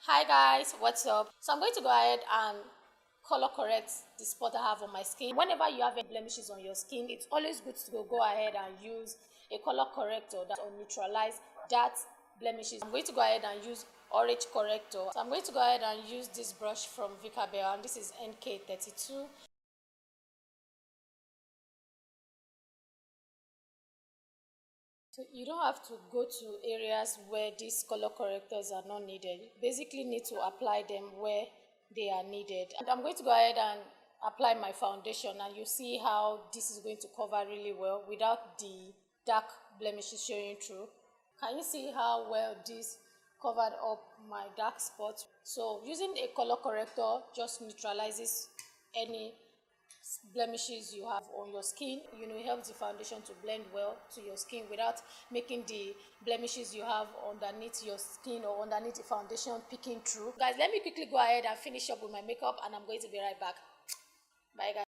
Hi guys, what's up? So I'm going to go ahead and color correct the spot I have on my skin. Whenever you have any blemishes on your skin, it's always good to go ahead and use a color corrector that will neutralize that blemishes. I'm going to go ahead and use orange corrector. So I'm going to go ahead and use this brush from Vicabel, and this is NK32. So you don't have to go to areas where these color correctors are not needed. You basically need to apply them where they are needed. And I'm going to go ahead and apply my foundation, and you see how this is going to cover really well without the dark blemishes showing through. Can you see how well this covered up my dark spots? So using a color corrector just neutralizes any blemishes you have on your skin. It helps the foundation to blend well to your skin without making the blemishes you have underneath your skin or underneath the foundation peeking through. Guys, let me quickly go ahead and finish up with my makeup, and I'm going to be right back. Bye guys.